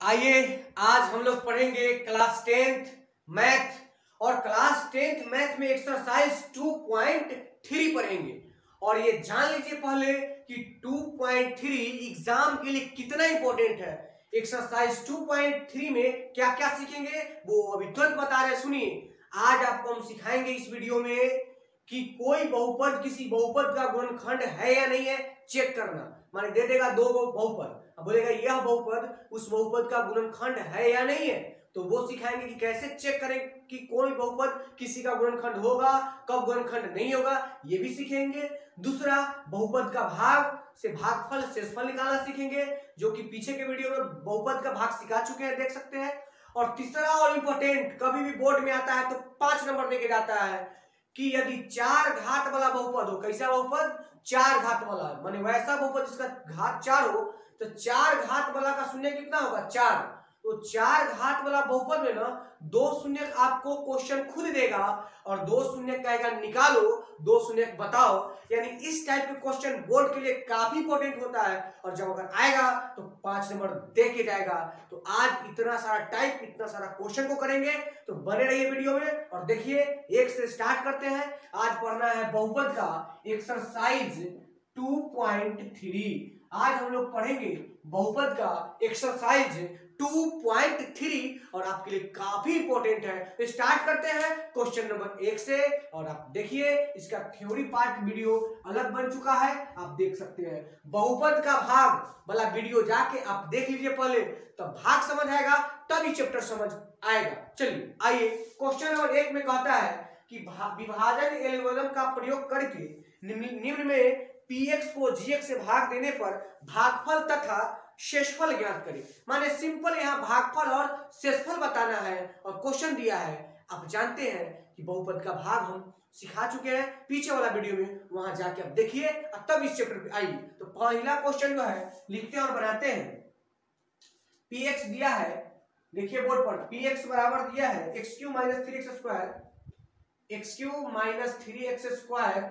आइए आज हम लोग पढ़ेंगे क्लास 10th मैथ और क्लास 10th मैथ में एक्सरसाइज 2.3 पढ़ेंगे। और ये जान लीजिए पहले कि 2.3 एग्जाम के लिए कितना इंपॉर्टेंट है। एक्सरसाइज 2.3 में क्या क्या सीखेंगे वो अभी तुरंत बता रहे हैं, सुनिए। आज आपको हम सिखाएंगे इस वीडियो में कि कोई बहुपद किसी बहुपद का गुणनखंड है या नहीं है चेक करना। माने दे देगा दो बहुपद, अब बोलेगा यह बहुपद उस बहुपद का गुणनखंड है या नहीं है, तो वो सिखाएंगे कि कैसे चेक करें कि कोई बहुपद किसी का गुणनखंड होगा, कब गुणनखंड नहीं होगा, ये भी सीखेंगे। दूसरा, बहुपद का भाग से भागफल शेषफल निकालना सीखेंगे, जो कि पीछे के वीडियो में बहुपद का भाग सिखा चुके हैं, देख सकते हैं। और तीसरा और इंपॉर्टेंट, कभी भी बोर्ड में आता है तो 5 नंबर देके जाता है कि यदि 4 घात वाला बहुपद हो, कैसा बहुपद 4 घात वाला, माने वैसा बहुपद जिसका घात 4 हो, तो 4 घात वाला का शून्य कितना होगा 4। तो 4 घात वाला बहुपद में ना 2 शून्य आपको क्वेश्चन खुद देगा और 2 शून्य कहेगा निकालो, 2 शून्य बताओ। यानी इस टाइप के क्वेश्चन बोर्ड के लिए काफी इंपॉर्टेंट होता है और जब अगर आएगा तो 5 नंबर दे के जाएगा। तो आज इतना सारा टाइप, इतना सारा क्वेश्चन को करेंगे, तो बने रहिए वीडियो में और देखिए। एक से स्टार्ट करते हैं। आज पढ़ना है बहुपद का एक्सरसाइज 2.3। आज हम लोग पढ़ेंगे बहुपद का एक्सरसाइज 2.3 और आपके लिए काफी इंपॉर्टेंट है। तो स्टार्ट करते हैं क्वेश्चन नंबर 1 से। और आप देखिए इसका थ्योरी पार्ट वीडियो अलग बन चुका है, आप देख सकते हैं। बहुपद का भाग वाला वीडियो जाके आप देख लीजिए पहले, तो भाग समझ आएगा तभी चैप्टर समझ आएगा। चलिए आइए, क्वेश्चन नंबर 1 में कहता है कि विभाजन एल्गोरिथम का प्रयोग करके निम्न में px को gx से भाग देने पर भागफल तथा शेषफल ज्ञात करें। माने सिंपल यहाँ भागफल और शेषफल बताना है और क्वेश्चन दिया है। आप जानते हैं कि बहुपद का भाग हम सिखा चुके हैं पीछे वाला वीडियो में, वहां जाके आप देखिए और तब इस चैप्टर पे आइए। तो पहला क्वेश्चन जो है लिखते हैं और बनाते हैं। px दिया है, देखिए बोर्ड पर, px बराबर दिया है x cube minus 3x square, x cube minus 3x square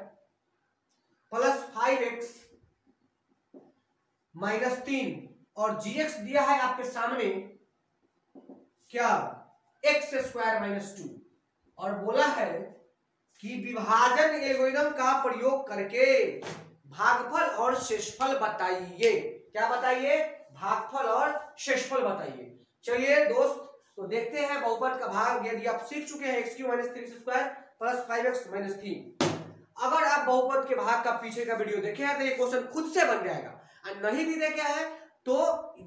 plus 5x minus 3, और gx दिया है आपके सामने क्या x स्क्वायर माइनस 2, और बोला है कि विभाजन एल्गोरिथम का प्रयोग करके भागफल और शेषफल बताइए। क्या बताइए? भागफल और शेषफल बताइए। चलिए दोस्त, तो देखते हैं बहुपद का भाग। यदि आप सीख चुके हैं x cube minus 3x square plus 5x minus 3, अगर आप बहुपद के भाग का पीछे का वीडियो देखे हैं तो ये क्वेश्चन खुद से बन जाएगा, और नहीं भी देखे हैं तो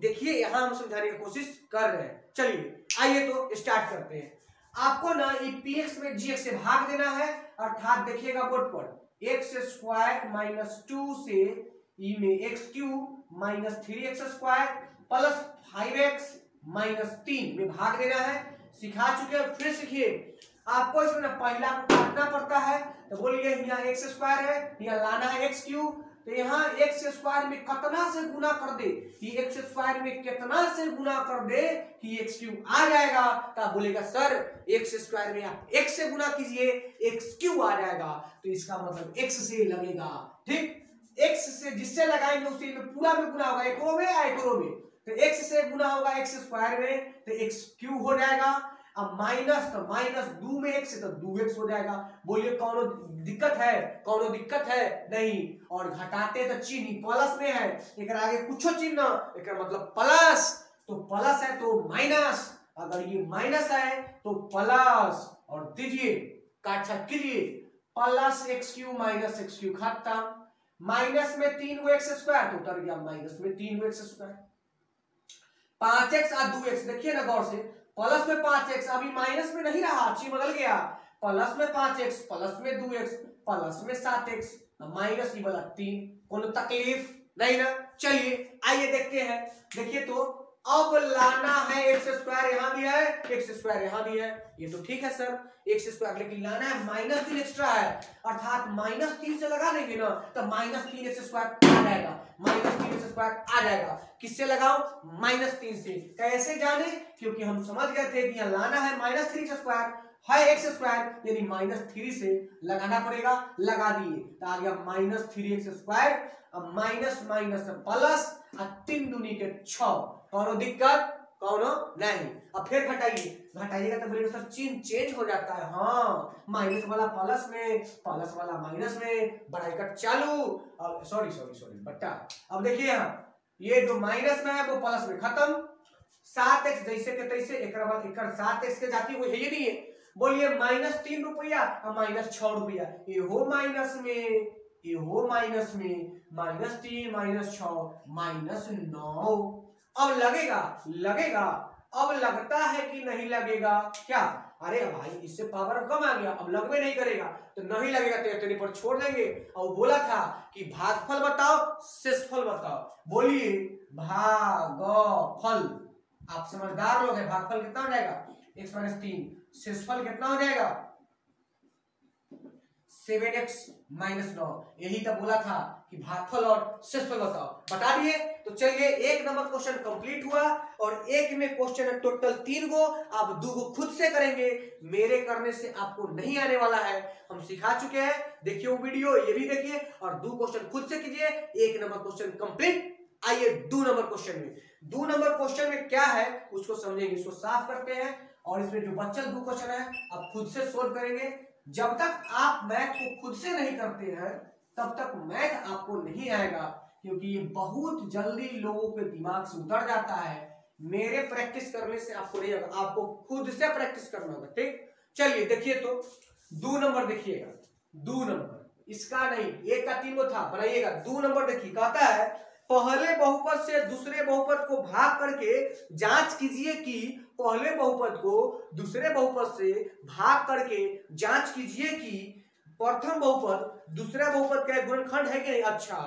देखिए यहां हम समझाने की कोशिश कर रहे हैं। चलिए आइए तो स्टार्ट करते हैं। आपको ना ये px में gx से भाग देना है, अर्थात देखिएगा बोर्ड पर x स्क्वायर माइनस 2 से ई में x cube minus 3x square plus 5x minus 3 में भाग देना है। सिखा चुके हैं, फिर सीखिए। आपको इसमें पहला को काटना पड़ता है, तो बोलिए यहाँ x स्क्वायर है, यहाँ लाना है x क्यूब, तो यहाँ x स्क्वायर में कितना से गुना कर दे, ये x स्क्वायर में कितना से गुना कर दे कि x क्यूब आ जाएगा। तो आप बोलेगा सर x स्क्वायर में आप x से गुना कीजिए, x क्यूब आ जाएगा, तो इसका मतलब x से लगेगा। ठीक, x से जिससे लगाएंगे उसी में पूरा में गुना होगा, एक रो में या एक रो में, तो x से गुना होगा x स्क्वायर में, तो x क्यूब हो जाएगा। अब माइनस, तो माइनस 2 में x तो 2x हो जाएगा। बोलिए कौनो दिक्कत है? कौनो दिक्कत है नहीं। और घटाते तो चिन्ह प्लस में है, एक आगे कुछ चिन्ह, एक मतलब प्लस, तो प्लस है तो माइनस, अगर ये माइनस है तो प्लस, और दीजिए काट छाट कीजिए, plus x cube minus x cube खत्म। माइनस में 3x स्क्वायर तो उतर गया माइनस में 3x स्क्वायर, 5x और 2x, देखिए ना गौर से, प्लस में 5x, अभी माइनस में नहीं रहा, चिन्ह बदल गया, प्लस में 5x प्लस में 2x प्लस में 7x माइनस की वाला 3, कोनो तकलीफ नहीं ना। चलिए आइए देखते हैं। देखिए तो अब लाना है x स्क्वायर, यहां भी है x स्क्वायर, यहां भी है, ये तो ठीक है सर x स्क्वायर, लेकिन लाना है माइनस 3 एक्स्ट्रा है, अर्थात माइनस 3 से लगा देंगे ना तो माइनस 3x स्क्वायर आ जाएगा, माइनस 3x स्क्वायर आ जाएगा। किससे लगाओ? माइनस 3 से। कैसे जाने? क्योंकि हम समझ गए थे कि यहाँ लाना है माइनस 3x स्क्वायर है x स्क्वायर, यानी माइनस 3 से लगाना पड़ेगा, लगा दिए तो आ गया माइनस 3x स्क्वायर। अब माइनस माइनस प्लस, 3 दूनी के 6, और दिक्कत कौन हो नहीं। अब फिर घटाइए, घटाइएगा तो बोलेगा सर चिन्ह चेंज हो जाता है। हाँ, माइनस वाला प्लस में, प्लस वाला माइनस में, ब्रैकेट चालू। अब सॉरी सॉरी सॉरी बट्टा। अब देखिए यहाँ ये जो माइनस में है वो प्लस में खत्म। 7x जैसे के तैसे, एक बाद एक 7x के जाती हुई है ये नहीं है। बोलिए -3 रुपया और -6 रुपया, ये हो माइनस में, ये हो माइनस में, -3 -6 -9। अब लगेगा, लगेगा, अब लगता है कि नहीं लगेगा क्या? अरे भाई इससे पावर कम आ गया, अब लगवे नहीं करेगा तो नहीं लगेगा तो तेरे पर छोड़ देंगे। और बोला था कि भागफल बताओ शेषफल बताओ। बोलिए भागफल, आप समझदार लोग हैं। भागफल कितना हो जाएगा? x - 3। शेषफल कितना हो जाएगा? 7x - 9। यही तो बोला था कि भागफल और शेषफल बताओ। बता दिए। तो चलिए 1 नंबर क्वेश्चन कंप्लीट हुआ और एक में क्वेश्चन है टोटल 3 गो। आप 2 गो खुद से करेंगे, मेरे करने से आपको नहीं आने वाला है। हम सिखा चुके हैं, देखिए वो वीडियो, ये भी देखिए और 2 क्वेश्चन खुद से कीजिए। 1 नंबर क्वेश्चन कंप्लीट। आइए 2 नंबर क्वेश्चन में, 2 नंबर क्वेश्चन में क्या है उसको समझेंगे। इसको साफ करते हैं और इसमें जो बच्चा 2 क्वेश्चन है आप खुद से सोल्व करेंगे। जब तक आप मैथ को खुद से नहीं करते हैं तब तक मैथ आपको नहीं आएगा, क्योंकि ये बहुत जल्दी लोगों के दिमाग से उतर जाता है। मेरे प्रैक्टिस करने से आपको नहीं आएगा, आपको खुद से प्रैक्टिस करना होगा। ठीक, चलिए देखिए तो 2 नंबर देखिएगा। 2 नंबर इसका नहीं, 1 का 3 गो था, बनाइएगा। 2 नंबर देखिए, कहता है पहले बहुपद से दूसरे बहुपद को भाग करके जांच कीजिए कि पहले बहुपद को दूसरे बहुपद से भाग करके जांच कीजिए कि प्रथम बहुपद दूसरे बहुपद का गुणनखंड है कि नहीं। अच्छा,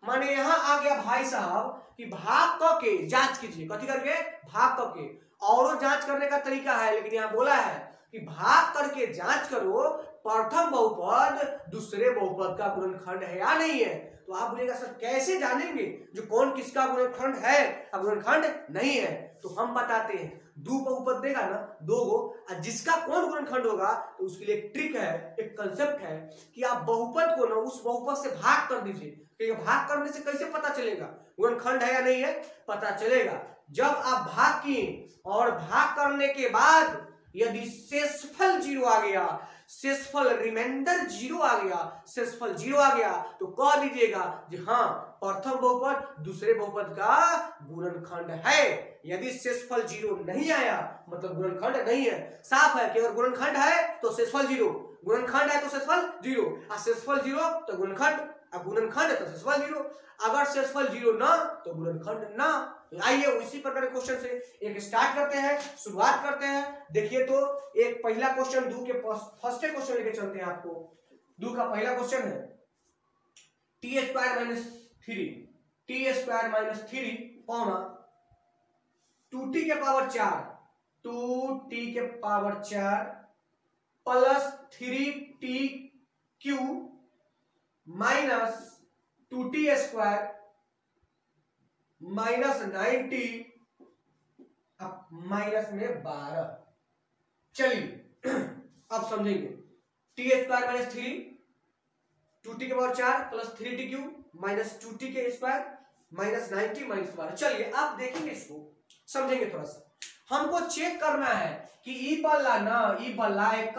माने यहां आ गया भाई साहब कि भाग करके जांच कीजिए। कथी करके? भाग करके। और जांच करने का तरीका है, लेकिन यहां बोला है कि भाग करके जांच करो प्रथम बहुपद दूसरे बहुपद का गुणनखंड है या नहीं है। तो आप बोलेगा सर कैसे जानेंगे जो कौन किसका गुणनखंड है और गुणनखंड नहीं है? तो हम बताते हैं। 2 बहुपद देगा ना, 2 गो, और जिसका कौन गुणनखंड होगा तो उसके लिए एक ट्रिक है, एक कंसेप्ट है कि आप बहुपद को ना उस बहुपद से भाग कर दीजिए। तो भाग करने से कैसे पता चलेगा गुणनखंड है या नहीं है? पता चलेगा जब आप भाग किए और भाग करने के बाद यदि शेषफल 0 आ गया, शेषफल रिमाइंडर 0 आ गया, शेषफल 0 आ गया, तो कह दीजिएगा कि हाँ प्रथम बहुपद दूसरे बहुपद का गुणनखंड है। यदि शेषफल 0 नहीं आया मतलब गुणनखंड नहीं है। साफ है कि अगर गुणनखंड है तो शेषफल 0, गुणनखंड है तो शेषफल 0, और शेषफल 0 तो गुणनखंड, और गुणनखंड है तो शेषफल 0। अगर शेषफल 0 ना तो गुणनखंड ना। आइए उसी प्रकार के क्वेश्चन से एक स्टार्ट करते हैं, शुरुआत करते हैं। देखिए तो एक पहला क्वेश्चन 2 के फर्स्ट क्वेश्चन लेके चलते हैं आपको। 2 का पहला क्वेश्चन है t² - 3, t² - 3, 2t के पावर 4, 2t के power 4 plus 3t³ minus 2t² minus 9t minus में 12। चलिए अब समझेंगे। t² - 3, 2t के power 4 plus 3t³ minus 2t के स्क्वायर माइनस 9t माइनस 12। चलिए आप देखेंगे, इसको समझेंगे थोड़ा सा। हमको चेक करना है कि ई बल्ला एक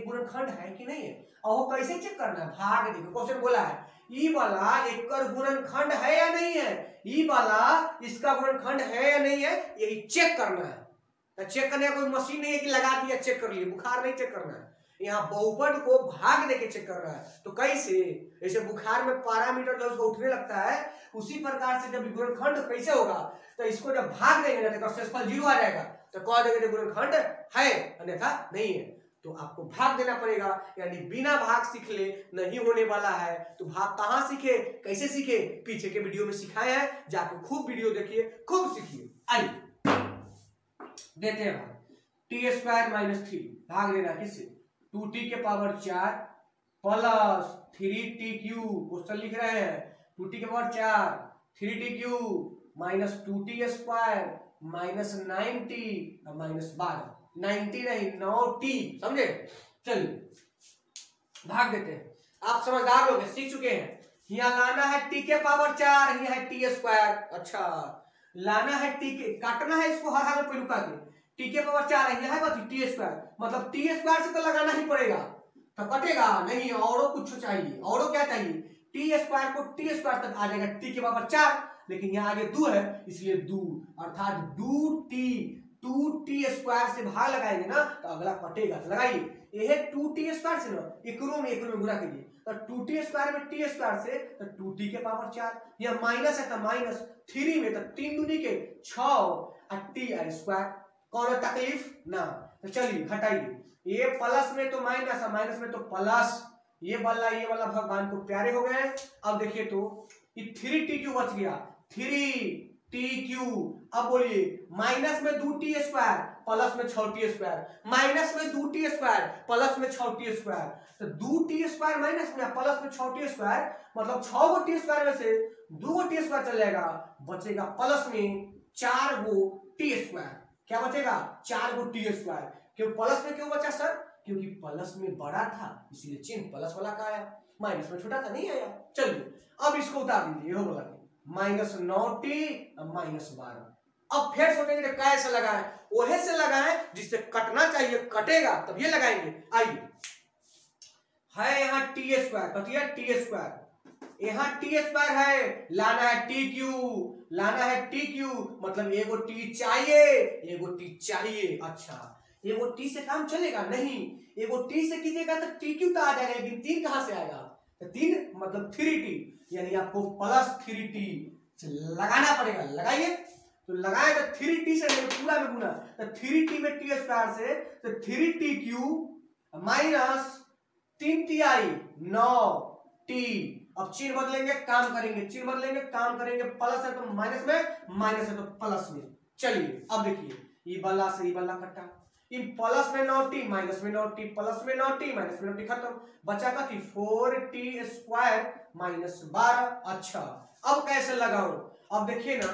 गुणनखंड है कि नहीं है। और वो कैसे चेक करना है? भाग देखो, क्वेश्चन बोला है ई वाला एक गुणनखंड है या नहीं है, ई वाला इसका गुणनखंड है या नहीं है, यही चेक करना है। तो चेक करने का कोई मशीन नहीं है कि लगा दिया चेक कर लिए, बुखार नहीं चेक करना है। यहाँ बहुपद को भाग देके चेक कर रहा है। तो कैसे? जैसे बुखार में पैरामीटर जो उसको उठने लगता है, उसी प्रकार से जब गुणनखंड कैसे होगा, तो इसको जब भाग देंगे ना तो शेषफल 0 आ जाएगा, तो कह देंगे गुणनखंड है, अन्यथा नहीं है। तो आपको भाग देना पड़ेगा, यानी बिना भाग सीख ले नहीं होने वाला है। तो भाग कहां सीखे, कैसे सीखे, पीछे के वीडियो में सिखाए हैं, जाके खूब वीडियो देखिए, खूब सीखिए। आइए देते हैं भाग। t² - 3 भाग देना किससे? 2t के पावर 4 प्लस 3t³ क्वेश्चन लिख रहे हैं। 2t के power 4 3t³ minus 2t² minus 9t minus 12, 90 नहीं 9t, समझे? चलिए भाग देते हैं। आप समझदार लोग हैं, सीख चुके हैं। यहाँ लाना है t के पावर 4, यहाँ है t²। अच्छा, लाना है टी के, काटना है इसको हर हाल में पहलू के, टी के पावर 4 है, यहाँ है टी स्क्वायर, मतलब टी स्क्वायर से तो लगाना ही पड़ेगा, तो कटेगा नहीं, और कुछ चाहिए, और क्या चाहिए, टी स्क्वायर को टी स्क्वायर तक आ जाएगा, टी के पावर 4, लेकिन यहाँ आगे 2 है इसलिए 2, अर्थात 2t स्क्वायर से भाग लगाएंगे ना तो अगला कटेगा, तो लगाइए ये 2t स्क्वायर से ना एक में गुणा करिए, तो 2t स्क्वायर में टी स्क्वायर से तो 2t के पावर 4, यह माइनस है तो माइनस 3 में तो 3 दूनी के 6 और टी स्क्वायर, कौन तकलीफ ना, तो चलिए घटाइए, ये प्लस में तो माइनस है, माइनस में तो प्लस, ये वाला भगवान को प्यारे हो गए। अब देखिए तो ये 3t क्यों बच गया, 3t3, अब बोलिए माइनस में 2t स्क्वायर प्लस में 6t स्क्वायर, माइनस में 2t स्क्वायर प्लस में 6t स्क्वायर, तो 2t स्क्वायर माइनस में प्लस में 6t स्क्वायर, मतलब 6 गो t स्क्वायर में से 2 गो t स्क्वायर चल जाएगा, बचेगा प्लस में 4 गो t स्क्वायर, क्या बचेगा 4 गो t स्क्वायर, क्यों प्लस में क्यों बचा सर, क्योंकि प्लस में बड़ा था इसीलिए चिन्ह प्लस वाला का आया, माइनस में छोटा था नहीं आया। चलिए अब इसको उतार दीजिए, ये बोला -9t -12, अब फिर सोचेंगे कैसे लगाएं, ओहे से लगाएं जिससे कटना चाहिए, कटेगा तब ये लगाएंगे। आइए है यहाँ टी स्क्वायर, कटिया टी स्क्वायर, यहाँ टी स्क्वायर है, लाना है टी क्यू, लाना है टी क्यू, मतलब एगो टी चाहिए, एगो टी चाहिए, अच्छा एगो टी से काम चलेगा नहीं, एगो टी से कीजिएगा तो टी क्यू तो आ जाएगा, लेकिन 3 कहां से आएगा, तो 3 मतलब 3t, यानी आपको +3t लगाना पड़ेगा, लगाइए तो लगाए तो 3t से पूरा में गुना, तो 3t में टी स्क्वायर से तो 3t³ माइनस 3ti 9t, अब चिन्ह बदलेंगे काम करेंगे, चिन्ह बदलेंगे काम करेंगे, प्लस है तो माइनस में, माइनस है तो प्लस में। चलिए अब देखिए ये बल्ला से ये बल्ला कटा, इन प्लस में 9t माइनस में 9t, प्लस में 9t माइनस में 9t, खत्म, बचा का 4t स्क्वायर -12। अच्छा अब कैसे लगाओ, अब देखिए ना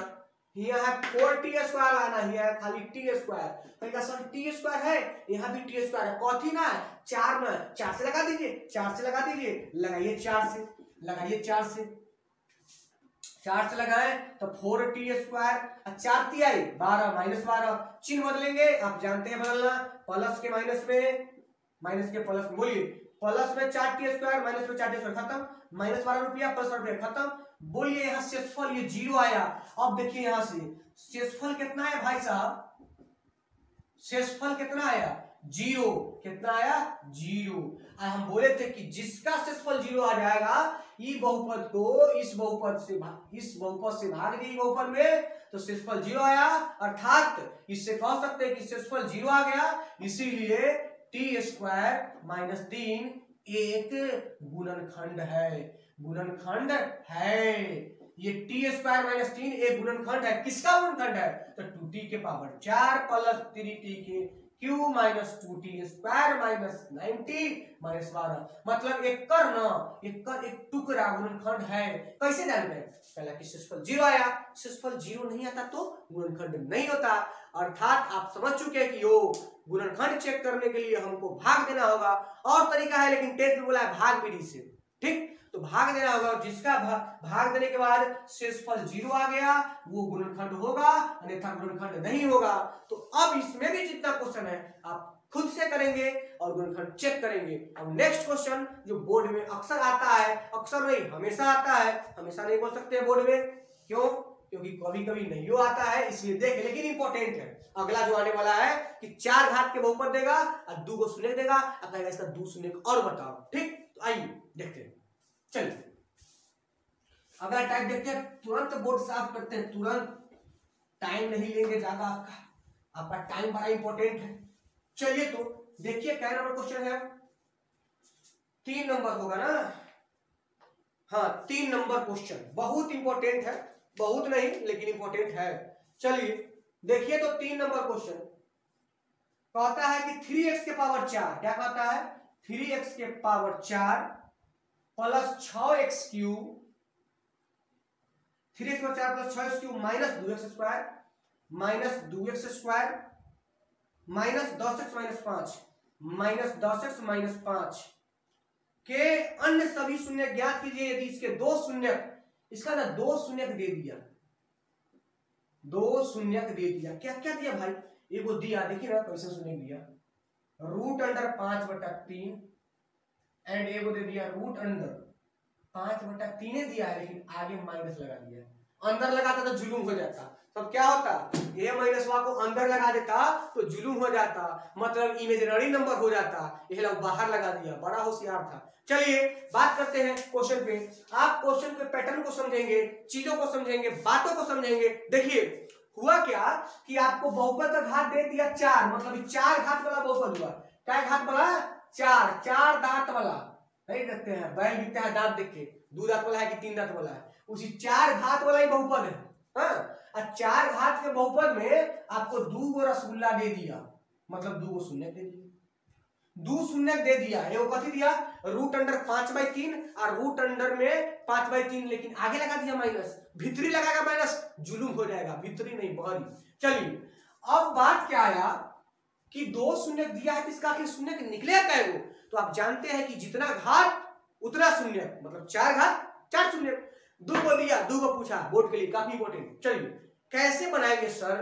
यहाँ है 4t स्क्वायर लाना है, खाली t स्क्वायर, कहेगा सर t स्क्वायर है, यहाँ भी t स्क्वायर है, कौथी ना है 4 में, 4 से लगा दीजिए, 4 से लगा दीजिए, लगाइए 4 से, लगाइए 4 से, 4 से लगाए तो 4t स्क्वायर, 4ti 12 -12, चिन्ह बदलेंगे, आप जानते हैं बदलना, प्लस के माइनस में, माइनस के प्लस में, बोलिए प्लस में 4t स्क्वायर माइनस में 4t स्क्वायर, खत्म, -12 रुपया प्लस रुपया, खत्म, बोलिए यहाँ शेषफल ये 0 आया। अब देखिए यहाँ से शेषफल कितना है भाई साहब, शेषफल कितना आया 0, कितना आया 0, हम बोले थे कि जिसका शेषफल 0 आ जाएगा ई बहुपद को इस बहुपद से भाग दिए बहुपद में, तो शेषफल 0 आया, अर्थात इससे कह सकते हैं कि शेषफल 0 आ गया, इसीलिए t स्क्वायर -3 एक गुणनखंड है, गुणनखंड है, ये t स्क्वायर -3 एक गुणनखंड है, किसका गुणनखंड है, तो 2t के पावर 4 प्लस 3t के क्यू -2t स्क्वायर -9t -12, मतलब एक कर ना, एक टुकड़ा गुणनखंड है, कैसे जान गए, पहला कि शेषफल 0 आया, शेषफल 0 नहीं आता तो गुणनखंड नहीं होता, अर्थात आप समझ चुके हैं कि यो गुणनखंड चेक करने के लिए हमको भाग देना होगा, और तरीका है लेकिन टेस्ट में बोला है भाग विधि से, ठीक, तो भाग देना होगा, जिसका भाग देने के बाद शेषफल 0 आ गया वो गुणनखंड होगा, अन्यथा गुणनखंड नहीं होगा। तो अब इसमें भी जितना क्वेश्चन है आप खुद से करेंगे और गुणनखंड चेक करेंगे। अब नेक्स्ट क्वेश्चन जो बोर्ड में अक्सर आता है, अक्सर नहीं हमेशा आता है, हमेशा नहीं बोल सकते बोर्ड में, क्यों, क्योंकि कभी कभी नहीं आता है, इसलिए देख, लेकिन इंपॉर्टेंट है। अगला जो आने वाला है कि 4 घात के बहुपद देगा और 2 को शून्य देगा, कहेगा इसका 2 शून्य और बताओ, ठीक, तो आइए देखते हैं, चलिए अगला टाइप देखते हैं, तुरंत बोर्ड साफ करते हैं, तुरंत, टाइम नहीं लेंगे ज्यादा, आपका टाइम बड़ा इंपॉर्टेंट है। चलिए तो देखिए क्या नंबर क्वेश्चन है, 3 नंबर होगा ना, हाँ 3 नंबर क्वेश्चन बहुत इंपॉर्टेंट है, बहुत नहीं लेकिन इंपॉर्टेंट है। चलिए देखिए तो 3 नंबर क्वेश्चन कहता है कि 3x के पावर 4, क्या कहता है 3x के पावर 4 प्लस 6x³ 3x पर 4 plus 6x³ -2x square -2x square -10x -5 -10x के अन्य सभी शून्य ज्ञात कीजिए, यदि इसके 2 शून्य, इसका ना 2 शून्य दे दिया, दो शून्यक दे दिया। क्या क्या दिया भाई? एगो दिया, देखिए ना कैसे शून्य दिया, √5/3 एंड एगो दे दिया √5/3 दिया है, लेकिन आगे माइनस लगा दिया। अंदर लगाता तो जुलूम हो जाता। तब क्या होता? ए माइनस वा को अंदर लगा देता तो जुलूम हो जाता, मतलब इमेजिनरी नंबर हो जाता। ये लोग बाहर लगा दिया, बड़ा होशियार था। चलिए बात करते हैं क्वेश्चन पे। आप क्वेश्चन के पैटर्न को समझेंगे, चीजों को समझेंगे, बातों को समझेंगे। देखिए हुआ क्या कि आपको बहुपद का घात दे दिया 4, मतलब 4 घात वाला बहुपद हुआ। क्या घात वाला? 4, 4 दांत वाला। नहीं देखते हैं बैल दिखता है दांत देख के, 2 दांत वाला है कि 3 दांत वाला है, उसी 4 घात वाला ही बहुपद है। हाँ, 4 घात के बहुपद में आपको 2 गो रसगुल्ला दे दिया, मतलब 2 गो शून्य दे दिया, 2 शून्य दे दिया। एगो कथी दिया? √5/3 और √5 में 5/3, लेकिन आगे लगा दिया माइनस। भीतरी लगाएगा माइनस, जुलूम हो जाएगा, भीतरी नहीं बाहरी। चलिए अब बात क्या आया कि 2 शून्य दिया है, इसका आखिर शून्य निकलेगा कैगो? तो आप जानते हैं कि जितना घात उतना शून्य, मतलब 4 घात 4 शून्य। 2 को दिया, 2 को पूछा, बोर्ड के लिए काफी इंपॉर्टेंट। चलिए कैसे बनाएंगे सर?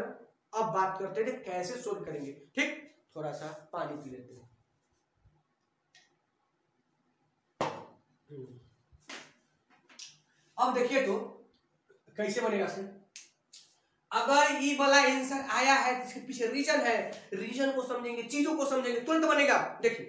अब बात करते थे कैसे सोल्व करेंगे। ठीक, थोड़ा सा पानी पी लेते हैं। अब देखिए तो कैसे बनेगा सर। अगर ये वाला आंसर आया है तो इसके पीछे रीजन है, रीजन को समझेंगे, चीजों को समझेंगे, तुरंत बनेगा। देखिए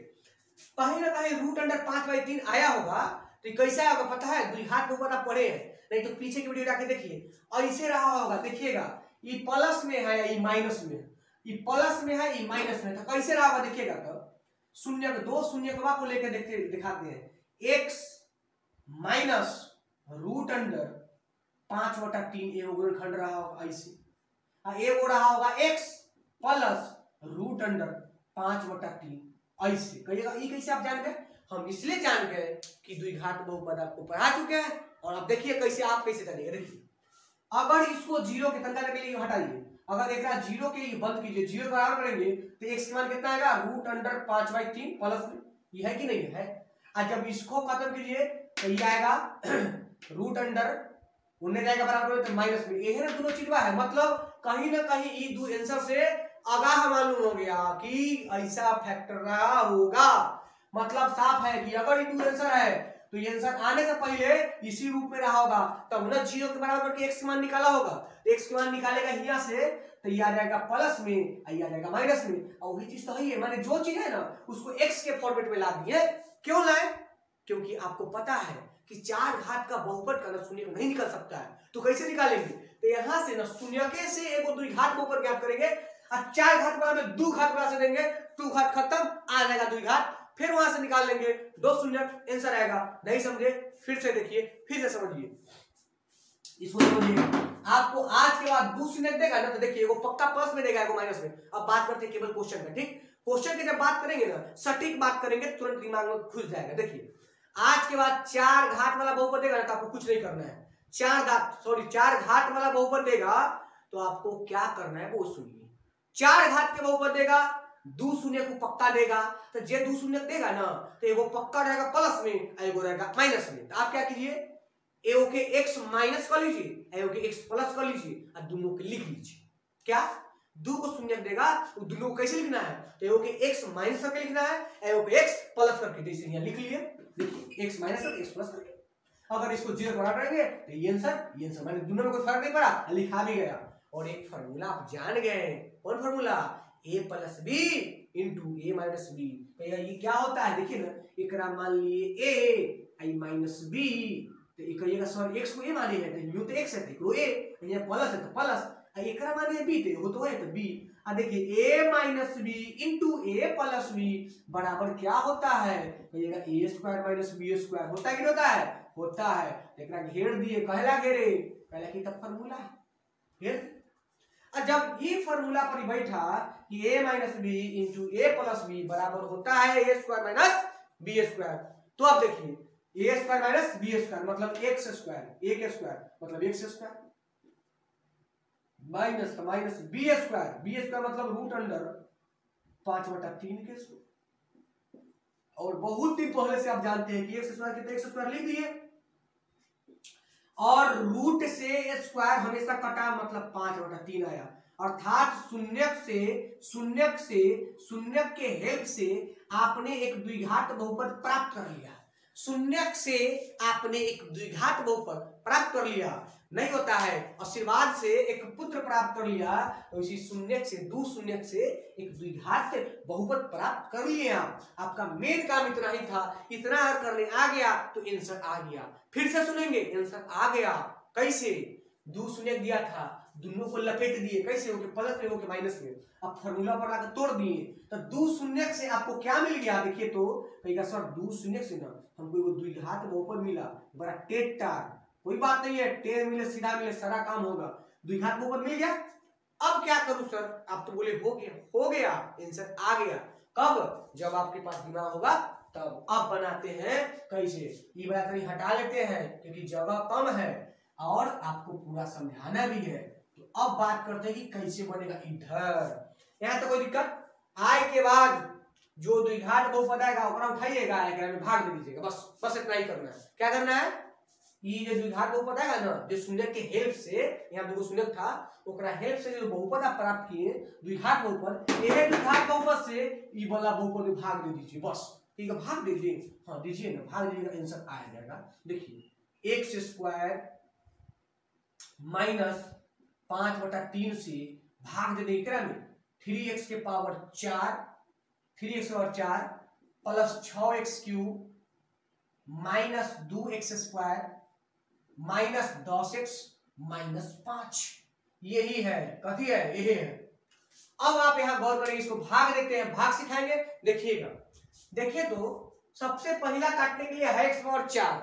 कहीं ना कहीं √5/3 आया होगा, तो कैसा आएगा पता है? द्विघात बहुपद आप पढ़े हैं, नहीं तो पीछे की वीडियो जाके देखिए। और इसे रहा होगा, देखिएगा ये प्लस में है या ये माइनस में, ये प्लस में है ये माइनस में, तो कैसे रहा होगा देखिएगा। तो शून्य, 2 शून्य को लेकर देखते दिखाते हैं। x माइनस √5/3 एगो गुणनखंड रहा होगा ऐसे, एगो रहा होगा x प्लस √5/3 ऐसे। कहिएगा ये कैसे आप जान गए? हम इसलिए जान गए कि द्विघात बहुपद आपको पढ़ा चुके हैं। और अब देखिए कैसे आप कैसे करेंगे। देखिए अगर इसको 0 के तंका के लिए हटाइए, अगर एक 0 के बंद कीजिए, 0 बराबर करेंगे तो x का मान कितना आएगा? √5/3 प्लस में, ये है कि नहीं है? और जब इसको खत्म कीजिए तो ये आएगा √, उन्हें जाएगा बराबर तो माइनस में। ये है ना दोनों चीज है, मतलब कहीं ना कहीं ये दो आंसर से आगाह मालूम हो गया कि ऐसा फैक्टर रहा होगा। मतलब साफ है कि अगर ये दो आंसर है तो ये आंसर आने से पहले इसी रूप में रहा होगा, तब ना 0 के बराबर करके x का मान निकाला होगा। तो x का मान निकालेगा यहाँ से तो ये आ जाएगा प्लस में, ये आ जाएगा माइनस में। और वही चीज तो है, माने जो चीज है ना उसको x के फॉर्मेट में ला दिए। क्यों लाए? क्योंकि आपको पता है कि 4 घात का बहुपद का शून्य को नहीं निकल सकता है, तो कैसे निकालेंगे? तो यहां से ना शून्य के से एगो द्विघात बहुपद ज्ञात करेंगे और 4 घात बराबर 2 घात बना से देंगे, 2 घात खत्म, आ जाएगा द्विघात, फिर वहां से निकाल लेंगे 2 शून्य, आंसर आएगा। नहीं समझे फिर से देखिए, फिर से समझिए, इसको समझिए। आपको आज के बाद 2 शून्य देगा ना तो देखिए एगो पक्का प्लस में देगा, एगो माइनस में। अब बात करते हैं केवल क्वेश्चन का। ठीक, क्वेश्चन की जब बात करेंगे ना सटीक बात करेंगे, तुरंत दिमाग में घुस जाएगा। देखिए आज के बाद 4 घात वाला बहुपद देगा ना तो आपको कुछ नहीं करना है। 4 घात वाला बहुपद देगा तो आपको क्या करना है वो सुनिए। 4 घात के बहुपद देगा, 2 शून्य को पक्का देगा, तो जे 2 शून्य देगा ना तो एगो पक्का रहेगा प्लस में, एगो रहेगा माइनस में। तो आप क्या कीजिए, एगो के x माइनस कर लीजिए, एगो के x प्लस कर लीजिए और दोनों के लिख लीजिए। क्या 2 को शून्य देगा तो दोनों को कैसे लिखना है? तो एगो के x माइनस करके लिखना है, एगो के x प्लस करके, जैसे यहाँ लिख लिए। देखिए x माइनस और x प्लस करके, अगर इसको 0 बना करेंगे तो ये आंसर मैंने दोनों में कोई फर्क नहीं पड़ा, लिखा भी गया। और एक फार्मूला आप जान गए, कौन formula? a plus B into A minus B. ये क्या होता है देखिए ना, एक मान लिए a आई माइनस बी, तो एक कहिएगा सर x को a माने है तो न्यू तो x है तो a, ये प्लस है तो प्लस, एक माने b तो वो तो है तो b। आ देखिए a minus B into A plus B बराबर क्या होता है? कहिएगा a square minus B square. होता है कि होता है? होता है। देखना घेर दिए, कहला घेरे, कहला कि तब फार्मूला घेर। जब ये फार्मूला पर बैठा कि a minus B into A plus B बराबर होता है a square minus B square, तो आप देखिए a square minus B square मतलब x स्क्वायर, a के स्क्वायर मतलब x square minus minus B square मतलब √5/3 के स्क्वायर। और बहुत दिन पहले से आप जानते हैं कि x स्क्वायर कितना, x स्क्वायर लिख दिए। और रूट से स्क्वायर हमेशा कटा, मतलब 5/3 आया। अर्थात शून्यक के हेल्प से आपने एक द्विघात बहुपद प्राप्त कर लिया। शून्यक से आपने एक द्विघात बहुपद प्राप्त कर लिया। नहीं होता है आशीर्वाद से एक पुत्र प्राप्त कर लिया, तो इसी शून्यक से शून्यक से एक द्विघात बहुपद प्राप्त कर लिए आप। आपका मेन काम इतना ही था, इतना अगर करने आ गया तो आंसर आ गया। फिर से सुनेंगे, आंसर आ गया। कैसे? शून्यक दिया था, दोनों को लपेट दिए, कैसे हो गए? प्लस में हो गए माइनस में। अब फॉर्मूला पर लाकर तोड़ दिए, तो शून्यक से आपको क्या मिल गया? देखिए तो कहेगा सर शून्यक से ना हमको वो द्विघात बहुपद मिला, बड़ा टेटार। कोई बात नहीं है, टेर मिले सीधा मिले सारा काम होगा। द्विघात बहुपद मिल गया, अब क्या करूं सर? आप तो बोले हो गया, आंसर आ गया। कब? जब आपके पास दिमाग होगा तब। अब बनाते हैं कैसे, ये बात नहीं हटा लेते हैं क्योंकि जगह कम है और आपको पूरा समझाना भी है। तो अब बात करते हैं कि कैसे बनेगा। इधर यहाँ तो कोई दिक्कत? आय के बाद जो द्विघात बहुपद आएगा ओकरा उठाइएगा, एकरा में भाग दे दीजिएगा, बस इतना ही करना है। क्या करना है? ये जो द्विघात बहुपद आएगा ना, जो शून्यक के हेल्प से, यहाँ दो शून्यक था, ओकरा हेल्प से जो बहुपद आप प्राप्त किए द्विघात बहुपद, यह द्विघात बहुपद से ये वाला बहुपद में भाग दे दीजिए। बस ठीक है, भाग दीजिए। हाँ दीजिए ना, भाग दीजिएगा, आंसर आ जाएगा। देखिए x स्क्वायर माइनस 5/3 से भाग दे देगा में 3x के power 4 plus 6x cube minus 2x square minus 10x minus 5। यही है, कथी है? यही है। अब आप यहां गौर करेंगे, इसको भाग देते हैं, भाग सिखाएंगे। देखिएगा, देखिए तो सबसे पहला काटने के लिए है x पावर 4,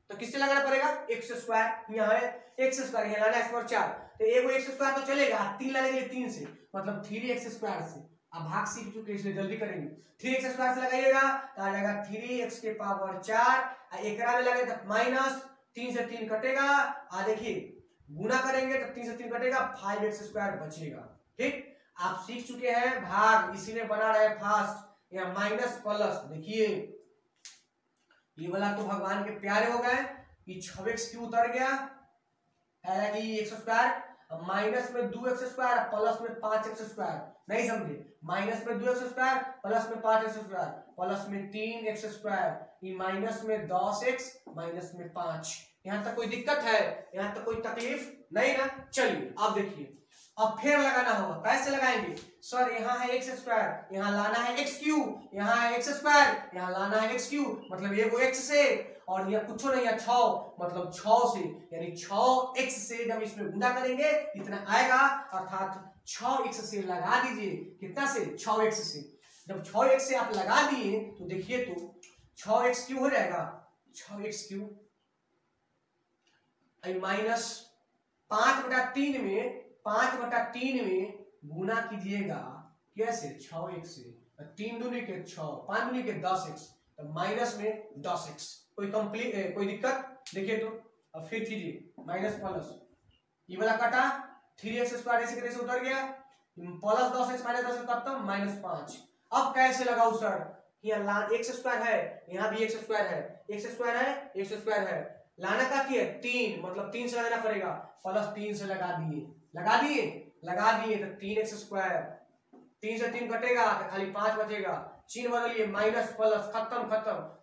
तो किससे लगाना पड़ेगा? x square. यहाँ है x स्क्वायर, यहाँ लाना x पावर 4, तो एगो x स्क्वायर तो चलेगा, 3 लाने के लिए 3 से, मतलब 3x स्क्वायर से। अब भाग सीख चुके इसलिए जल्दी करेंगे। 3x स्क्वायर से लगाइएगा तो आ जाएगा 3x के पावर 4, एकरा में लगे तो माइनस 3 से 3 कटेगा, आ देखिए गुना करेंगे तो 3 से 3 कटेगा, 5x स्क्वायर बचेगा। ठीक, आप सीख चुके हैं भाग, इसीलिए बना रहे फास्ट। यहाँ माइनस प्लस, देखिए ये वाला तो भगवान के प्यारे हो गए, ये 6x क्यों उतर गया, x स्क्वायर, माइनस में 2x स्क्वायर प्लस में 5x स्क्वायर। नहीं समझे? माइनस में 2x स्क्वायर प्लस में 5x स्क्वायर प्लस में 3x स्क्वायर, ये माइनस में 10x माइनस में 5। यहाँ तक कोई दिक्कत है? यहाँ तक कोई तकलीफ नहीं ना? चलिए अब देखिए, अब फिर लगाना होगा। कैसे लगाएंगे? सर यहाँ है x स्क्वायर, यहाँ लाना है x क्यूब, यहाँ है x स्क्वायर, यहाँ लाना है x क्यूब, मतलब ये वो x से, और यह कुछ नहीं है 6, मतलब 6 से, यानी 6x से जब इसमें गुना करेंगे इतना आएगा, अर्थात 6x से लगा दीजिए। कितना से? 6x से। जब 6x से आप लगा दिए तो देखिए तो 6x क्यूब हो जाएगा, 6x क्यूब माइनस 5/3 में गुना कीजिएगा कैसे? 6x से, 3 दूनी के 6, 5 दूनी के 10x, तो माइनस में 10x। कोई दिक्कत? देखिए तो अब फिर कीजिए, माइनस प्लस, ये वाला कटा, 3x स्क्वायर ऐसे कैसे उतर गया, प्लस 10x माइनस 10x खत्म, माइनस 5। अब कैसे लगाऊं सर? यहाँ x स्क्वायर है, यहाँ भी x स्क्वायर है, x स्क्वायर है, लाना का है 3, मतलब 3 से लगाना पड़ेगा, प्लस 3 से लगा दिए तो 3x स्क्वायर, 3 से 3 कटेगा तो खाली 5 बचेगा, चिन्ह बदलिए, माइनस प्लस, खत्म,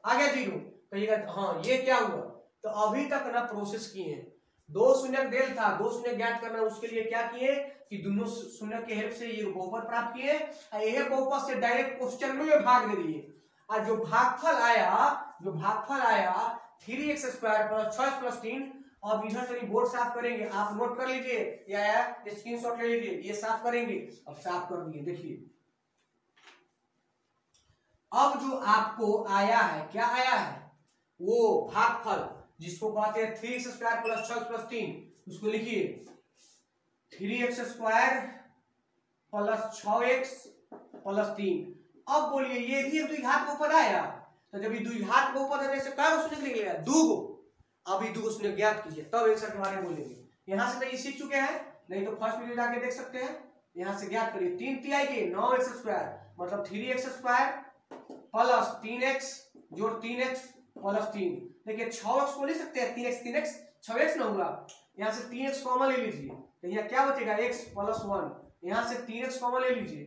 आ गया 0। कहिएगा हाँ ये क्या हुआ? तो अभी तक ना प्रोसेस किए हैं, 2 शून्यक डेल था, 2 शून्यक ज्ञात करना, उसके लिए क्या किए कि दोनों शून्यक के हेल्प से ये बहुपद प्राप्त किए, यह बहुपद से डायरेक्ट क्वेश्चन में भाग दे दिए, और जो भागफल आया 3x square plus 6x plus 3। अब इधर से बोर्ड साफ करेंगे, आप नोट कर लीजिए या स्क्रीनशॉट ले लीजिए, ये साफ करेंगे। अब साफ कर दिए, देखिए अब जो आपको आया है, क्या आया है? वो भागफल जिसको कहते हैं 3x square plus 6x plus 3, उसको लिखिए 3x square plus 6x plus 3। अब बोलिए ये भी एक द्विघात बहुपद आया, तो जब ये द्विघात बहुपद है जैसे क्या शून्य निकलेगा? 2। अभी 2 शून्य ज्ञात कीजिए तब आंसर के बारे में बोलेंगे। यहां से तो ये सीख चुके हैं, नहीं तो फर्स्ट वीडियो जाके देख सकते हैं। यहां से ज्ञात करिए 3 तिहाई के 9x स्क्वायर, मतलब 3x स्क्वायर प्लस 3x जोड़ 3x प्लस 3। देखिए 6x को लिख सकते हैं, 3x 6x ना होगा, यहाँ से 3x कॉमन ले लीजिए तो यहाँ क्या बचेगा x प्लस 1, यहाँ से 3x कॉमन ले लीजिए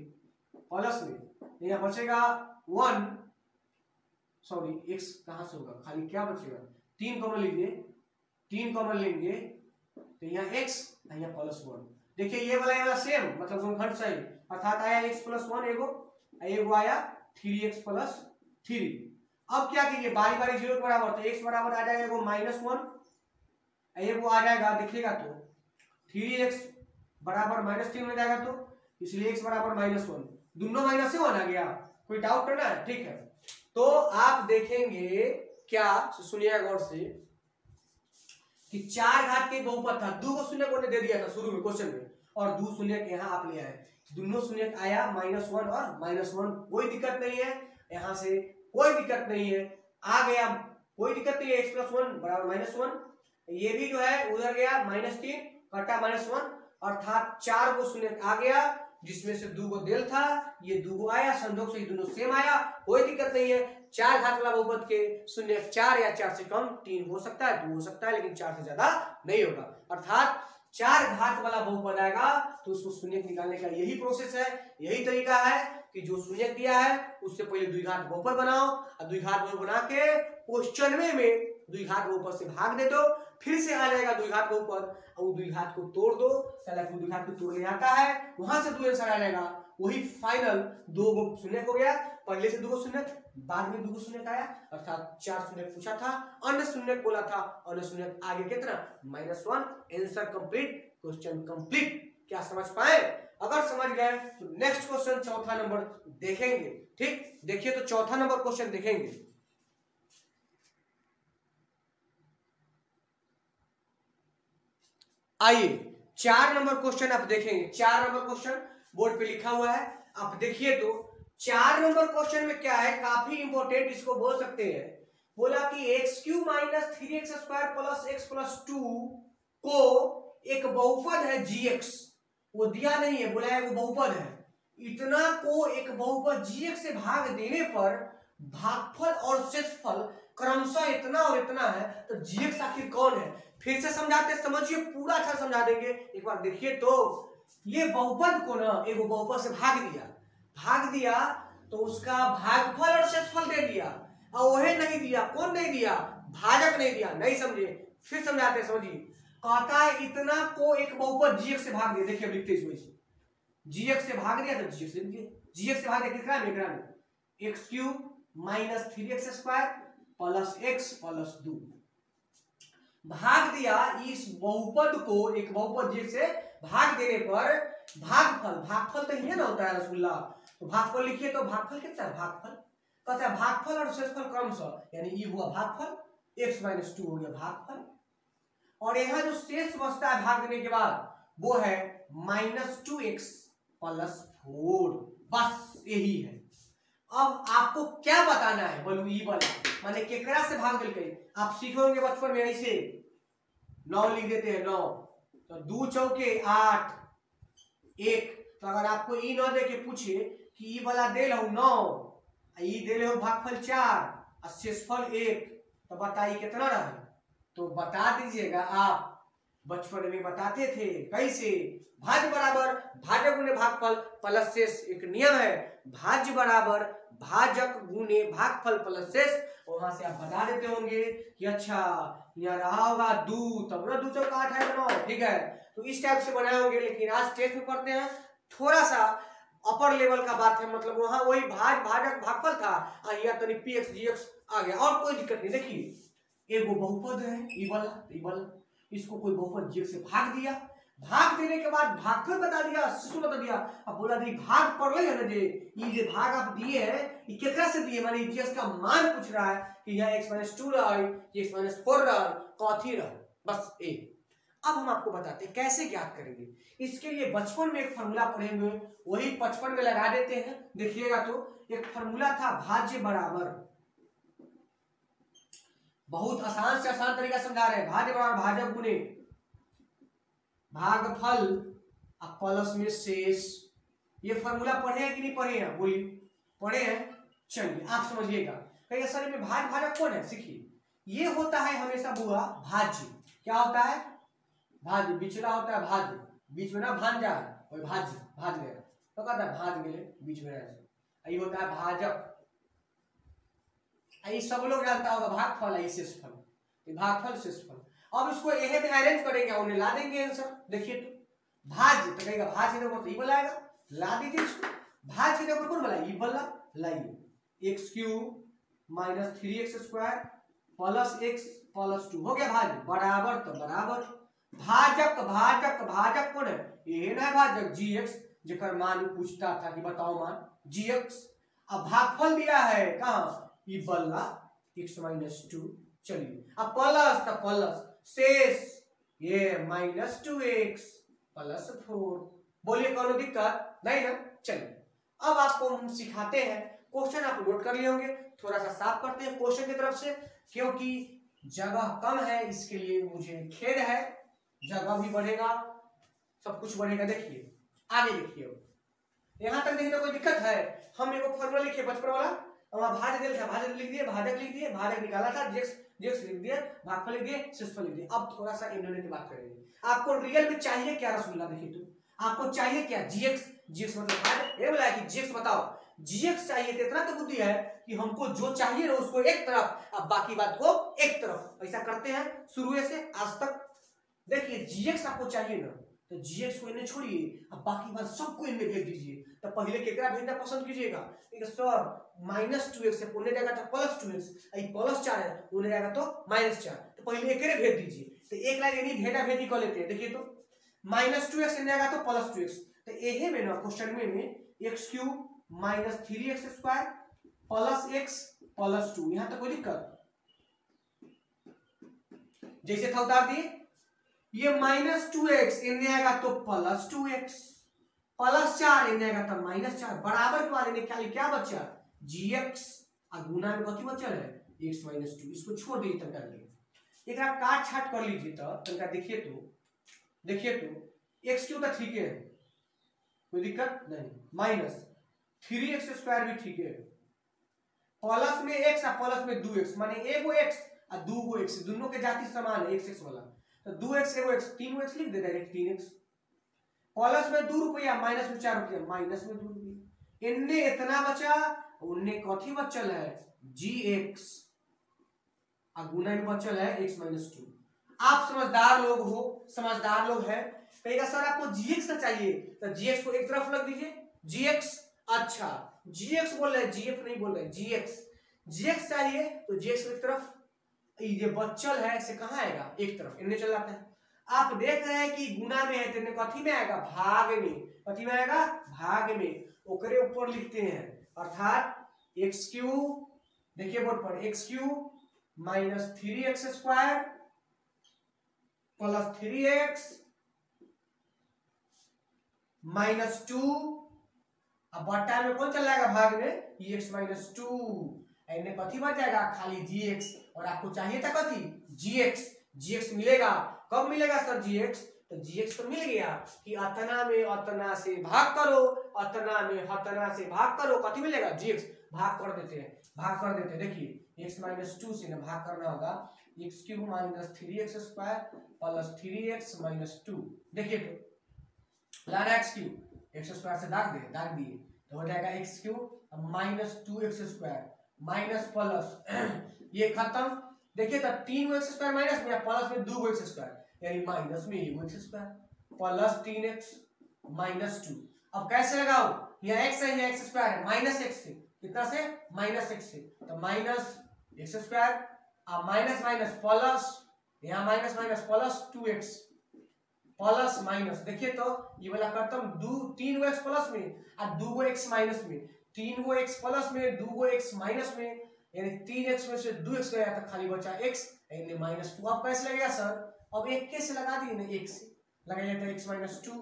प्लस में यहाँ बचेगा 1, सॉरी x कहाँ से होगा, खाली क्या बचेगा 3 कॉमन लीजिए, 3 कॉमन लेंगे तो यहाँ x यहाँ प्लस 1। देखिए ये वाला सेम मतलब गुणनखंड सही, अर्थात आया x प्लस 1 एगो आया 3x प्लस 3। अब क्या कीजिए बारी बारी 0 के बराबर, तो x बराबर आ जाएगा एगो -1, एगो आ जाएगा देखिएगा तो 3x बराबर -3 में जाएगा, तो इसलिए x बराबर -1, दोनों माइनस से 1 आ गया। कोई डाउट करना है? ठीक है, तो आप देखेंगे क्या, सुनिएगा गौर से कि 4 घात के बहुपद था, 2 को शून्य को दे दिया था शुरू में क्वेश्चन में, और 2 शून्य यहाँ आप ले आए, दोनों शून्य आया -1 और -1, कोई दिक्कत नहीं है, यहाँ से कोई दिक्कत नहीं है, आ गया कोई दिक्कत नहीं है, x प्लस 1 बराबर -1, ये भी जो है उधर गया -3 कटा -1, अर्थात 4 को शून्य आ गया, जिसमें से 2 को डेल था, ये 2 को आया, संयोग से ये दोनों सेम आया, कोई दिक्कत नहीं है। 4 घात वाला बहुपद के शून्य 4 या 4 से कम 3 हो सकता है, 2 हो सकता है, लेकिन 4 से ज्यादा नहीं होगा, अर्थात 4 घात वाला बहुपद आएगा तो उसको शून्य निकालने का यही प्रोसेस है, यही तरीका है कि जो शून्य दिया है उससे पहले द्विघात बहुपद बनाओ, और द्विघात बहुपद बना के क्वेश्चन में द्विघात बहुपद से भाग दे दो, फिर से आ जाएगा द्विघात बहुपद, और द्विघात को तोड़ दो, द्विघात को तोड़ने आता है, वहां से 2 आंसर आ जाएगा, वही फाइनल 2 को शून्य हो गया, पहले से 2 को शून्य, बाद में 2 को शून्य आया, अर्थात 4 शून्य पूछा था, अन्य शून्य बोला था, अन्य शून्य आगे कितना -1, आंसर कंप्लीट, क्वेश्चन कंप्लीट। क्या समझ पाए? अगर समझ गए तो नेक्स्ट क्वेश्चन चौथा नंबर देखेंगे। ठीक, देखिए तो चौथा नंबर क्वेश्चन देखेंगे। आइए 4 नंबर क्वेश्चन आप देखेंगे, 4 नंबर क्वेश्चन बोर्ड पे लिखा हुआ है, आप देखिए तो 4 नंबर क्वेश्चन में क्या है, काफी इंपॉर्टेंट इसको बोल सकते हैं, बोला कि x³ - 3x² + x + 2 को एक बहुपद है gx, वो दिया नहीं है, बोला है वो बहुपद है, इतना को एक बहुपद gx से भाग देने पर भागफल और शेषफल क्रमशः इतना और इतना है, तो gx आखिर कौन है? फिर से समझाते, समझिए पूरा अच्छा समझा देंगे, एक बार देखिए तो ये बहुपद को ना एक बहुपद से भाग दिया तो उसका भागफल और शेषफल दे दिया, और वही नहीं दिया, कौन नहीं दिया? भाजक नहीं दिया, नहीं समझे, फिर समझाते समझिए, कहता है इतना को एक बहुपद gx से भाग दिया, देखिए लिखते इसमें gx से भाग दिया तो gx से भाग दिया कितना में, x³ - 3x² + x + 2 भाग दिया, इस बहुपद को एक बहुपद gx से भाग देने पर भागफल तो ये ना होता है रसगुल्ला, तो भागफल लिखिए, तो भागफल कितना है, भागफल कहता है भागफल और शेषफल क्रमशः, यानी ये हुआ भागफल, x - 2 हो गया भागफल, और यहाँ जो शेष बचता है भाग देने के बाद वो है -2x + 4, बस यही है। अब आपको क्या बताना है, बोलो ई वाला माने केकरा से भाग दिल, आप सीखोगे बचपन में ऐसे 9 लिख देते हैं, 9 तो 2 चौके 8 1, तो अगर आपको ई 9 दे के पूछे कि ई वाला दे लो 9, ई दे लो भागफल 4 और शेषफल 1, तो बताइए कितना रहा, तो बता दीजिएगा, आप बचपन में बताते थे कैसे, भाज्य बराबर भाजक गुने भागफल प्लस शेष, एक नियम है, भाज्य बराबर भाजक गुने भागफल प्लस शेष, वहां से आप बता देते होंगे कि अच्छा यहाँ रहा होगा 2, तब ना 2 चौका 8 है 9, ठीक है, तो इस टाइप से बनाए होंगे, लेकिन आज टेस्ट में पढ़ते हैं थोड़ा सा अपर लेवल का बात है, मतलब वहां वही भाजक भागफल था, यहाँ तनी px gx आ गया, और कोई दिक्कत नहीं। देखिए एगो बहुपद है ई वाला, इसको कोई बहुपद gx से भाग दिया, भाग देने के बाद भागफल बता दिया, शिशु बता दिया, अब बोला दी भाग पड़ रही है ना, ये भाग आप दिए है, ये केकरा से दिए, माने gx का मान पूछ रहा है कि यहाँ x - 2 रहा है, x - 4 रहा है, कथी रहा, बस ए। अब हम आपको बताते हैं कैसे ज्ञात करेंगे, इसके लिए बचपन में एक फॉर्मूला पढ़ेंगे, वही 55 में लगा देते हैं, देखिएगा तो एक फॉर्मूला था भाज्य बराबर, बहुत आसान से आसान तरीका समझा रहे हैं, भाज्य बराबर भाजक गुने भागफल प्लस में शेष, ये फॉर्मूला पढ़े हैं कि नहीं पढ़े हैं, बोलिए पढ़े हैं, चलिए आप समझिएगा, कहीं सर में भाजक कौन है, सीखिए ये होता है हमेशा बुआ भाज्य। क्या होता है? भाज्य। बिचला होता है भाज्य, बीच में ना भांजा है और भाज्य भाज गया तो कहता है भाज गए बीच में रहे। ये होता है भाजक। ये सब लोग जानता होगा भागफल है शेषफल, भागफल शेषफल। अब इसको एहे में अरेंज करेंगे, उन्हें ला देंगे आंसर। देखिए तो भाज्य तो कहेगा भाज्य के ऊपर तो ये बनाएगा, ला दीजिए इसको। भाज्य के ऊपर कौन बनाए? ये वाला लाइए। X cube minus 3x square plus x plus 2 हो गया भाज्य, बराबर तो बराबर। भाजक भाजक भाजक कौन है? ये ना भाजक gx, जेकर मान पूछता था कि बताओ मान gx। अब भागफल दिया है कहां? ये बल्ला x माइनस 2। चलिए अब प्लस तो प्लस, शेष ये माइनस 2x प्लस 4। बोलिए कौन दिक्कत? नहीं ना। चलिए अब आपको हम सिखाते हैं क्वेश्चन, आप नोट कर लिए होंगे। थोड़ा सा साफ करते हैं क्वेश्चन की तरफ से, क्योंकि जगह कम है इसके लिए मुझे खेद है। जगह भी बढ़ेगा, सब कुछ बढ़ेगा। देखिए आगे देखिए, यहां तक देखिए तो कोई दिक्कत है? हम एक फॉर्मूला लिखे बचपन वाला, भाज्य दिया था, भाजक लिख दिए, भाजक लिख दिए, भाजक निकाला था, जेक्स लिख दिए, भागफल लिख दिए, शेषफल लिख दिए। अब थोड़ा सा इन्होंने की बात करेंगे। आपको रियल में चाहिए क्या रसगुल्ला? देखिए तो आपको चाहिए क्या? जीएक्स मतलब भाज्य। ये बोला कि जीएक्स बताओ, जीएक्स चाहिए तो इतना तो बुद्धि है कि हमको जो चाहिए ना उसको एक तरफ, अब बाकी बात को एक तरफ। ऐसा करते हैं शुरू से आज तक। देखिए जीएक्स आपको चाहिए ना, तो जीएक्स को इन्हें छोड़िए, अब बाकी बात सबको इनमें भेज दीजिए। तो पहले केकरा भेजना पसंद कीजिएगा? सर माइनस 2x से उन्हें जाएगा तो प्लस 2x, प्लस 4 है उन्हें जाएगा तो माइनस 4। तो पहले एकरे भेज दीजिए। तो एक लाइन यानी भेजा भेजी कर लेते हैं। देखिए तो माइनस 2x जाएगा तो प्लस 2x। तो यही में ना क्वेश्चन में x cube minus 3x square plus x plus 2, यहां तक कोई दिक्कत? जैसे था उतार दिए। ये माइनस 2x इनने आएगा तो प्लस 2x, प्लस 4 इनने आएगा तो माइनस 4, बराबर के वाले ने क्या बचा? gx। और गुना में कथी बचल है? x minus 2। इसको छोड़ दीजिए तनका लिए, एक काट छाट कर लीजिए। तो तनका देखिए तो x क्यों तो ठीक है, कोई दिक्कत नहीं। माइनस 3x स्क्वायर भी ठीक है, प्लस में x और प्लस में 2x, माने एगो x और दूगो x, दोनों के जाति समान है x वाला। तो 2x एगो x, 3x लिख दे डायरेक्ट 3x। प्लस में 2 रुपया, माइनस में 4 रुपया, माइनस में 2 रुपया। इनने इतना बचा, उनने कथी बचल है? gx, और गुना में बचल है x माइनस 2। आप समझदार लोग हो, समझदार लोग हैं, कहेगा सर आपको gx का चाहिए, तो gx को एक तरफ रख दीजिए। gx, अच्छा gx बोल रहे हैं, gf नहीं बोल रहे हैं, gx चाहिए तो gx को एक तरफ, ये बच्चल है इसे कहां आएगा? एक तरफ, इनमें चल जाता है। आप देख रहे हैं कि गुना में है तो कथी में आएगा? भाग में। कथी में आएगा? भाग में। ओकरे ऊपर लिखते हैं, अर्थात एक्स क्यूब, देखिए बोर्ड पर, x cube minus 3x square plus 3x minus 2, अब बट्टा में कौन चल जाएगा? भाग में, x माइनस 2। इन्हें कथी बच जाएगा? खाली gx। और आपको चाहिए था कथी? gx मिलेगा। कब मिलेगा सर gx? तो gx तो मिल गया कि अतना में अतना से भाग करो, अतना में अतना से भाग करो, कथी मिलेगा? gx। भाग कर देते हैं, देखिए x माइनस 2 से ना भाग करना होगा, x cube minus 3x square plus 3x minus 2। देखिए तो लाना एक्स क्यूब, एक्स स्क्वायर से दाग दिए तो हो जाएगा x cube minus 2x square minus plus ये खत्म। देखिए तो 3x स्क्वायर माइनस में, प्लस में 2x स्क्वायर, यानी माइनस में 1x square plus 3x minus 2। अब कैसे लगाओ? यहाँ x है, यहाँ x स्क्वायर है, माइनस x से, कितना से? माइनस x से, तो माइनस x स्क्वायर, अब माइनस माइनस प्लस, यहाँ minus minus plus 2x plus minus. देखिए तो ये वाला खत्म, 3 x प्लस में और 2 x माइनस में, 3 x प्लस में 2 x माइनस में, यानी 3x में से 2x गया तो खाली बचा x, यानी माइनस 2। अब कैसे लगेगा सर? अब एक के से लगा दिए ना, एक से लगाइए तो x minus 2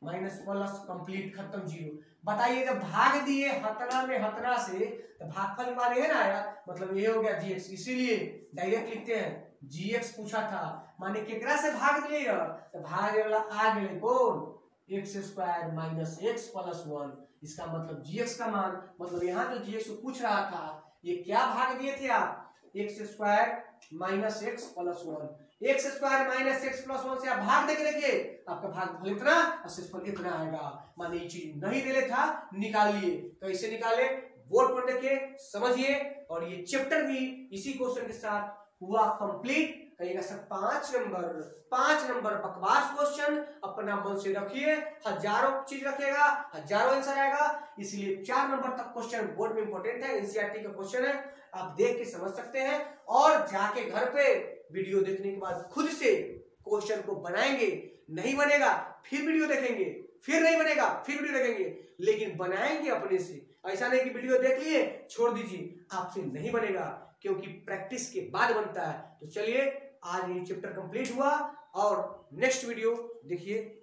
minus plus, complete, खत्म, 0। बताइए जब भाग दिए हतना में हतना से तो भागफल माने है ना आया, मतलब ये हो गया gx। इसीलिए डायरेक्ट लिखते हैं gx पूछा था, माने केकरा से भाग दिए तो भाग वाला आ गए कौन? x square minus x plus 1। इसका मतलब gx का मान, मतलब यहाँ जो gx को पूछ रहा था, ये क्या भाग दिए थे आप? x square -x+1। x square -x+1 से आप भाग देके देखिए, आपका भागफल इतना और शेषफल इतना आएगा। माने ये चीज नहीं दे था, निकाल लिए। कैसे निकाले, बोर्ड पर देखिए, समझिए। और ये चैप्टर भी इसी क्वेश्चन के साथ हुआ कंप्लीट। कहिएगा सर 5 नंबर बकवास क्वेश्चन, अपना मन से रखिए, हजारों चीज रखिएगा, हजारों आंसर आएगा। इसलिए 4 नंबर तक क्वेश्चन बोर्ड में इंपॉर्टेंट है, एनसीईआरटी का क्वेश्चन है, आप देख के समझ सकते हैं। और जाके घर पे वीडियो देखने के बाद खुद से क्वेश्चन को बनाएंगे। नहीं बनेगा फिर वीडियो देखेंगे, फिर नहीं बनेगा फिर वीडियो देखेंगे, लेकिन बनाएंगे अपने से। ऐसा नहीं कि वीडियो देख लिए छोड़ दीजिए, आपसे नहीं बनेगा, क्योंकि प्रैक्टिस के बाद बनता है। तो चलिए, आज ये चैप्टर कंप्लीट हुआ और नेक्स्ट वीडियो देखिए।